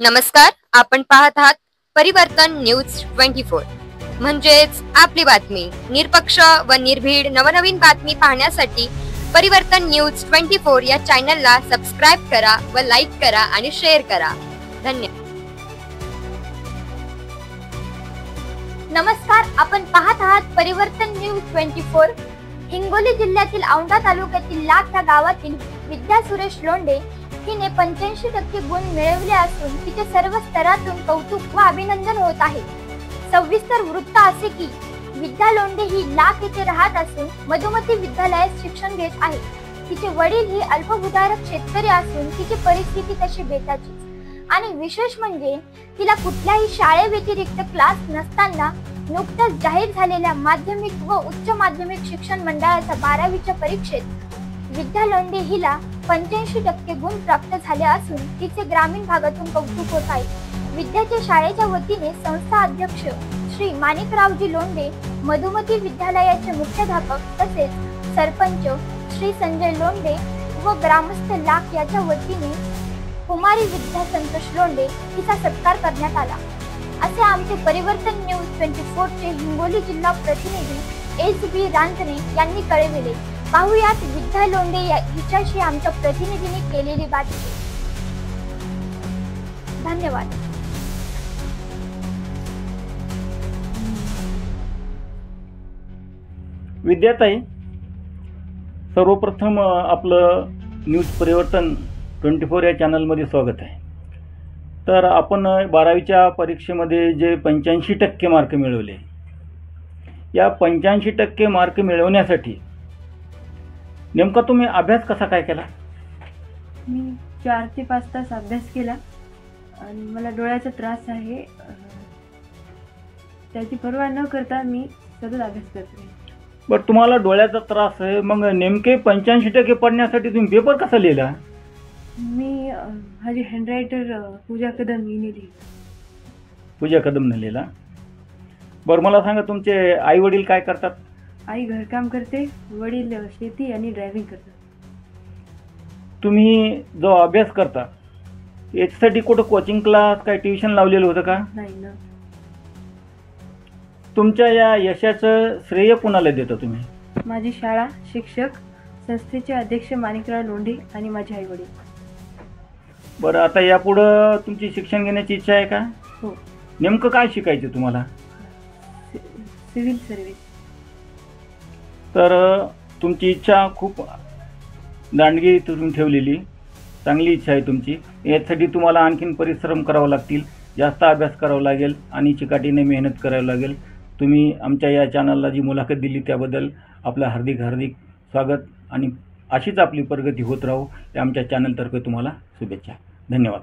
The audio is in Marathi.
नमस्कार, आपण पाहत आहात परिवर्तन न्यूज 24 म्हणजेच आपली बातमी। निरपक्ष व निर्भीड नवनवीन बातमी पाहण्यासाठी परिवर्तन न्यूज 24 या चॅनलला सबस्क्राइब करा व लाईक करा आणि शेअर करा। धन्यवाद। नमस्कार, आपण पाहत आहात परिवर्तन न्यूज 24। हिंगोली जिल्ह्यातील औंढा तालुक्यातील लाख या गावातील विद्या सुरेश लोंढे हिने 85% गुण मिळवले असून तिचे सर्व स्तरातून कौतुक व अभिनंदन होत आहे। सविस्तर वृत्त असे की विद्या लोंढे ही लाख येथे राहत असून मधुमती विद्यालयात शिक्षण घेत आहे। तिचे वडील ही अल्पभूधारक शेतकरी असून तिची परिस्थिती तशी बेताचीच आणि विशेष म्हणजे तिला कुठल्याही शाळेव्यतिरिक्त क्लास नसताना नुकत्याच जाहीर झालेल्या माध्यमिक व उच्च माध्यमिक शिक्षण मंडळाच्या 12वीच्या परीक्षेत विद्या लोंढे हिला 85% गुण प्राप्त झाले असून तिचे ग्रामीण भागातून कौतुक होत आहे। विद्याच्या शाळेच्या वतीने संस्था अध्यक्ष श्री माणिकरावजी लोंढे, मधुमती विद्यालयाचे मुख्याध्यापक तसेच सरपंच श्री संजय लोंढे व ग्रामस्थ लाख याच्या वतीने कुमारी विद्या संतोष लोंढे हिचा सत्कार करण्यात आला, असे आमचे परिवर्तन न्यूज 24 चे हिंगोली जिल्हा प्रतिनिधी SB रांजणे यांनी कळविले। पाहुयात विद्या लोंढे हिच्याशी आमच्या प्रतिनिधीने केलेली बातचीत। धन्यवाद। विद्याताई, सर्वप्रथम आपलं न्यूज परिवर्तन 24 या चॅनलमध्ये स्वागत आहे। तर आपण 12वीच्या परीक्षेमध्ये जे 85% मार्क मिळवले, या 85% मार्क मिळवण्यासाठी नेमका तुम्ही अभ्यास कसा काय केला? मी 4 ते 5 तास अभ्यास केला आणि मला डोळ्याचा त्रास आहे, त्याची पर्वा न करता मी सतत अभ्यास करते। बरं, तुम्हाला डोळ्याचा त्रास आहे, मग नेमके 85% पडण्यासाठी तुम्ही पेपर कसा लिहिला? मी माझी हँडरायटर पूजा कदम हिने लिहिला। पूजा कदमने लिहिला। बरं, मला सांगा तुमचे आई वडील काय करतात? आई घरकाम करते, वडील शेती आणि ड्रायव्हिंग करतात। तुम्ही जो अभ्यास करता याच्यासाठी कुठं कोचिंग क्लास काय ट्युशन लावलेलं होतं का? नाही ना। तुमच्या या यशाचं श्रेय कुणाला देता तुम्ही? माझी शाळा, शिक्षक, संस्थेचे अध्यक्ष माणिकराव लोंढे आणि माझे आई वडील। बरं, आता यापुढं तुमची शिक्षण घेण्याची इच्छा आहे का? हो। नेमकं काय शिकायचं तुम्हाला? Civil service. तर तुमची इच्छा खूप दांडगी तुम्ही ठेवलेली, चांगली इच्छा आहे तुमची। यासाठी तुम्हाला आणखीन परिश्रम करावं लागतील, जास्त अभ्यास करावा लागेल आणि चिकाटीने मेहनत करावी लागेल। तुम्ही आमच्या या चॅनलला जी मुलाखत दिली त्याबद्दल आपलं हार्दिक स्वागत आणि अशीच आपली प्रगती होत राहू या आमच्या चॅनलतर्फे तुम्हाला शुभेच्छा। धन्यवाद।